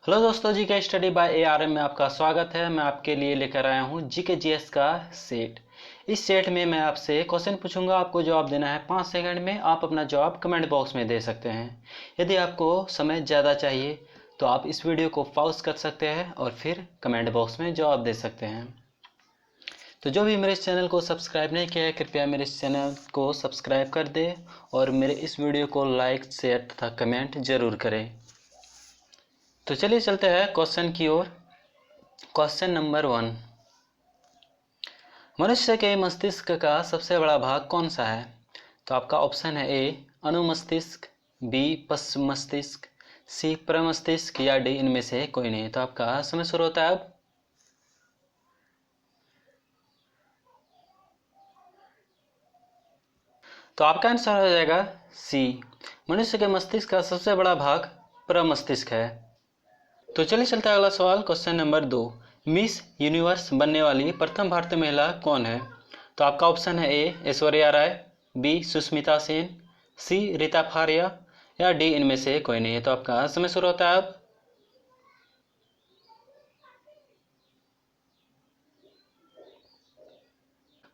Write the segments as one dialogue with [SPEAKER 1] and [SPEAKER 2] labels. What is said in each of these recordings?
[SPEAKER 1] Hello दोस्तों, जी के study bye ARM में आपका स्वागत है। मैं आपके लिए लेकर आया हूँ जीके जीएस का सेट। इस सेट में मैं आपसे क्वेश्चन पूछूंगा, आपको जवाब देना है 5 सेकंड में। आप अपना जवाब कमेंट बॉक्स में दे सकते हैं। यदि आपको समय ज़्यादा चाहिए तो आप इस वीडियो को पॉज कर सकते हैं और फिर कमेंट बॉक्स में जवाब दे सकते हैं। तो जो भी मेरे इस चैनल को सब्सक्राइब नहीं किया है, कृपया मेरे इस चैनल को सब्सक्राइब कर दे और मेरे इस वीडियो को लाइक, शेयर तथा कमेंट जरूर करें। तो चलिए चलते हैं क्वेश्चन की ओर। क्वेश्चन नंबर 1, मनुष्य के मस्तिष्क का सबसे बड़ा भाग कौन सा है? तो आपका ऑप्शन है ए अनुमस्तिष्क, बी पश्च मस्तिष्क, सी प्रमस्तिष्क या डी इनमें से कोई नहीं। तो आपका समय शुरू होता है अब। तो आपका आंसर हो जाएगा सी, मनुष्य के मस्तिष्क का सबसे बड़ा भाग प्रमस्तिष्क है। तो चलिए चलते हैं अगला सवाल, क्वेश्चन नंबर 2, मिस यूनिवर्स बनने वाली प्रथम भारतीय महिला कौन है? तो आपका ऑप्शन है ए ऐश्वर्या राय, बी सुष्मिता सेन, सी रीता फारिया या डी इनमें से कोई नहीं है। तो आपका समय शुरू होता है अब।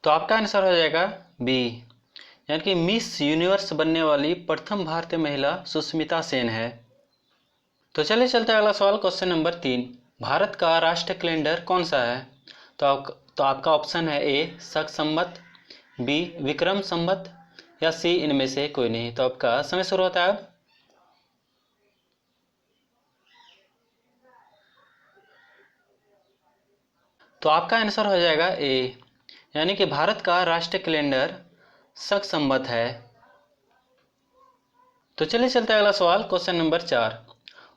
[SPEAKER 1] तो आपका आंसर हो जाएगा बी, यानी कि मिस यूनिवर्स बनने वाली प्रथम भारतीय महिला सुष्मिता सेन है। तो चलिए चलते हैं अगला सवाल, क्वेश्चन नंबर 3, भारत का राष्ट्रीय कैलेंडर कौन सा है? तो आपका ऑप्शन है ए शक संवत, बी विक्रम संवत या सी इनमें से कोई नहीं। तो आपका समय शुरू होता है अब। तो आपका आंसर हो जाएगा ए, यानी कि भारत का राष्ट्रीय कैलेंडर शक संवत है। तो चलिए चलते हैं अगला सवाल, क्वेश्चन नंबर 4,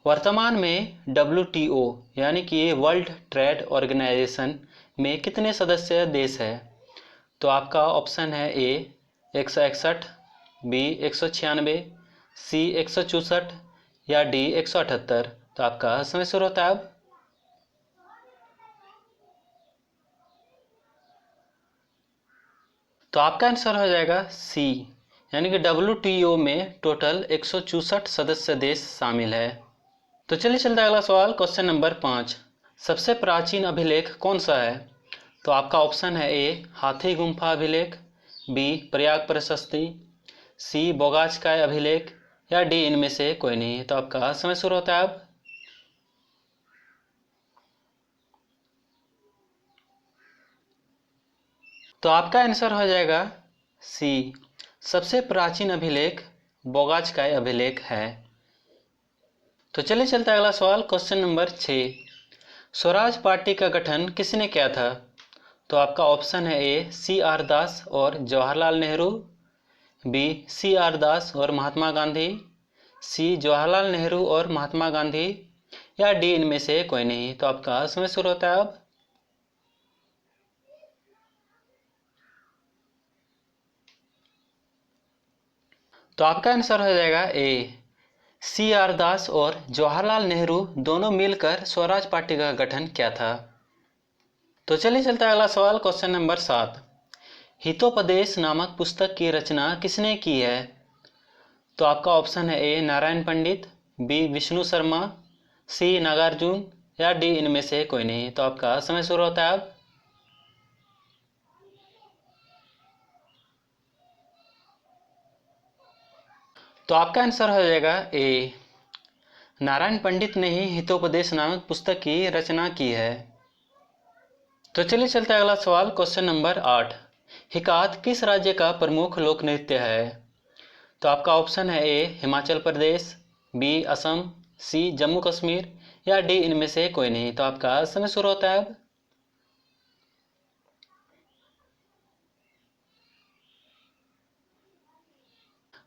[SPEAKER 1] वर्तमान में WTO यानी कि वर्ल्ड ट्रेड ऑर्गेनाइजेशन में कितने सदस्य देश है? तो आपका ऑप्शन है ए 161, बी 196, सी 164 या डी 178। तो आपका समय शुरू होता है अब। तो आपका आंसर हो जाएगा सी, यानी कि WTO में टोटल 164 सदस्य देश शामिल है। तो चलिए चलता है अगला सवाल, क्वेश्चन नंबर 5, सबसे प्राचीन अभिलेख कौन सा है? तो आपका ऑप्शन है ए हाथी गुम्फा अभिलेख, बी प्रयाग प्रशस्ति, सी बोगाचकाय अभिलेख या डी इनमें से कोई नहीं। तो आपका समय शुरू होता है अब। तो आपका आंसर हो जाएगा सी, सबसे प्राचीन अभिलेख बोगाचकाय अभिलेख है। तो चलिए चलता है अगला सवाल, क्वेश्चन नंबर 6, स्वराज पार्टी का गठन किसने किया था? तो आपका ऑप्शन है ए CR दास और जवाहरलाल नेहरू, बी CR दास और महात्मा गांधी, सी जवाहरलाल नेहरू और महात्मा गांधी या डी इनमें से कोई नहीं। तो आपका समय शुरू होता है अब। तो आपका आंसर हो जाएगा ए, CR दास और जवाहरलाल नेहरू दोनों मिलकर स्वराज पार्टी का गठन किया था। तो चलिए चलता है अगला सवाल, क्वेश्चन नंबर 7, हितोपदेश नामक पुस्तक की रचना किसने की है? तो आपका ऑप्शन है ए नारायण पंडित, बी विष्णु शर्मा, सी नागार्जुन या डी इनमें से कोई नहीं। तो आपका समय शुरू होता है अब। तो आपका आंसर हो जाएगा ए, नारायण पंडित ने ही हितोपदेश नामक पुस्तक की रचना की है। तो चलिए चलते हैं अगला सवाल, क्वेश्चन नंबर 8, हिकात किस राज्य का प्रमुख लोक नृत्य है? तो आपका ऑप्शन है ए हिमाचल प्रदेश, बी असम, सी जम्मू कश्मीर या डी इनमें से कोई नहीं। तो आपका समय शुरू होता है अब।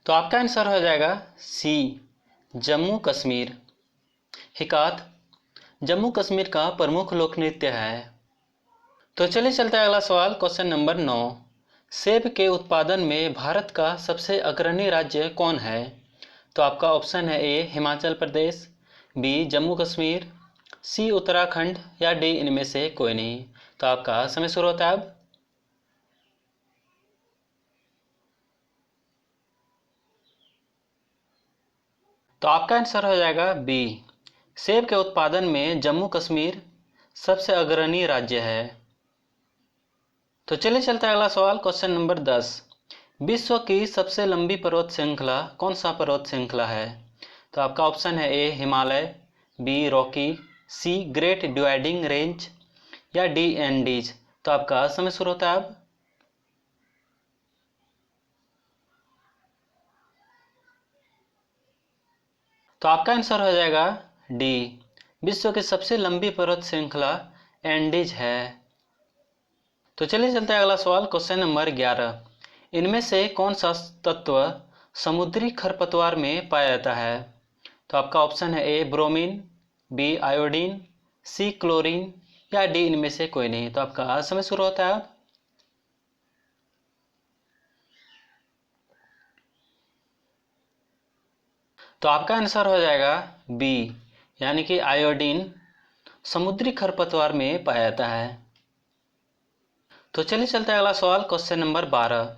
[SPEAKER 1] तो आपका आंसर हो जाएगा सी जम्मू कश्मीर। हिकात जम्मू कश्मीर का प्रमुख लोक नृत्य है। तो चलिए चलते हैं अगला सवाल, क्वेश्चन नंबर 9, सेब के उत्पादन में भारत का सबसे अग्रणी राज्य कौन है? तो आपका ऑप्शन है ए हिमाचल प्रदेश, बी जम्मू कश्मीर, सी उत्तराखंड या डी इनमें से कोई नहीं। तो आपका समय शुरू होता है अब। तो आपका आंसर हो जाएगा बी, सेब के उत्पादन में जम्मू कश्मीर सबसे अग्रणी राज्य है। तो चलिए चलता है अगला सवाल, क्वेश्चन नंबर 10। विश्व की सबसे लंबी पर्वत श्रृंखला कौन सा पर्वत श्रृंखला है? तो आपका ऑप्शन है ए हिमालय, बी रॉकी, सी ग्रेट डिवाइडिंग रेंज या डी एंडीज। तो आपका समय शुरू होता है अब। तो आपका आंसर हो जाएगा डी, विश्व की सबसे लंबी पर्वत श्रृंखला एंडीज है। तो चलिए चलते हैं अगला सवाल, क्वेश्चन नंबर 11। इनमें से कौन सा तत्व समुद्री खरपतवार में पाया जाता है? तो आपका ऑप्शन है ए ब्रोमीन, बी आयोडीन, सी क्लोरीन या डी इनमें से कोई नहीं। तो आपका समय शुरू होता है अब। तो आपका आंसर हो जाएगा बी, यानी कि आयोडीन समुद्री खरपतवार में पाया जाता है। तो चलिए चलते हैं अगला सवाल, क्वेश्चन नंबर 12।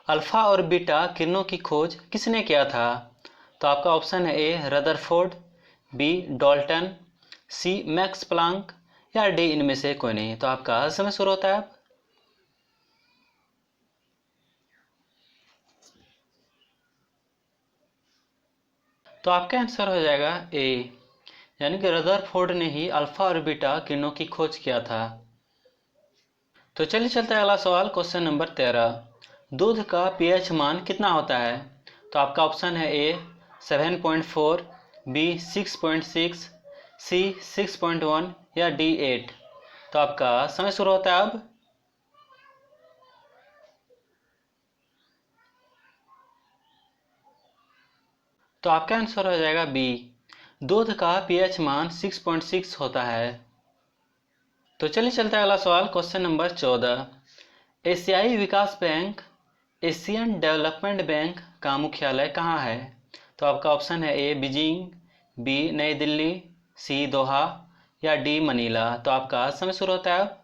[SPEAKER 1] अल्फा और बीटा किरणों की खोज किसने किया था? तो आपका ऑप्शन है ए Rutherford, B Dalton, C Max Planck या डी इनमें से कोई नहीं। तो आपका समय शुरू होता है अब। तो आपका आंसर हो जाएगा ए, यानी कि रदरफोर्ड ने ही अल्फा और बीटा किरणों की खोज किया था। तो चलिए चलते हैं अगला सवाल, क्वेश्चन नंबर 13। दूध का पीएच मान कितना होता है? तो आपका ऑप्शन है ए 7.4, बी 6.6, सी 6.1 या डी 8। तो आपका समय शुरू होता है अब। तो आपका आंसर हो जाएगा बी, दूध का पीएच मान 6.6 होता है। तो चलिए चलते हैं अगला सवाल, क्वेश्चन नंबर 14। एशियाई विकास बैंक एशियन डेवलपमेंट बैंक का मुख्यालय कहाँ है? तो आपका ऑप्शन है ए बीजिंग, बी नई दिल्ली, सी दोहा या डी मनीला। तो आपका समय शुरू होता है अब।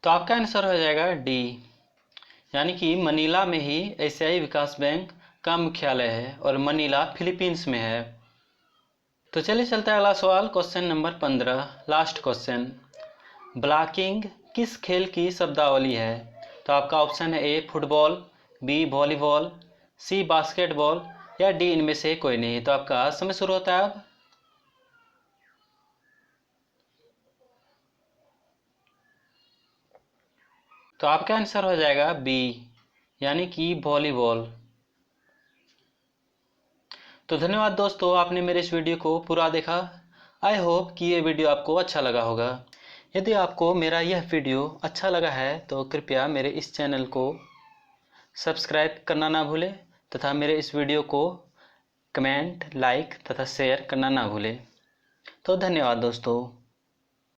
[SPEAKER 1] तो आपका आंसर हो जाएगा डी, यानी कि मनीला में ही एशियाई विकास बैंक का मुख्यालय है और मनीला फिलीपींस में है। तो चलिए चलता है अगला सवाल, question number 15, last question. Blocking किस खेल की शब्दावली है? तो आपका ऑप्शन है ए फुटबॉल, बी वॉलीबॉल, सी बास्केटबॉल या डी इनमें से कोई नहीं। तो आपका समय शुरू होता है अब। तो आपका आंसर हो जाएगा बी, यानी कि वॉलीबॉल। तो धन्यवाद दोस्तों, आपने मेरे इस वीडियो को पूरा देखा। आई होप कि ये वीडियो आपको अच्छा लगा होगा। यदि आपको मेरा यह वीडियो अच्छा लगा है तो कृपया मेरे इस चैनल को सब्सक्राइब करना ना भूलें तथा मेरे इस वीडियो को कमेंट, लाइक तथा शेयर करना ना भूलें। तो धन्यवाद दोस्तों।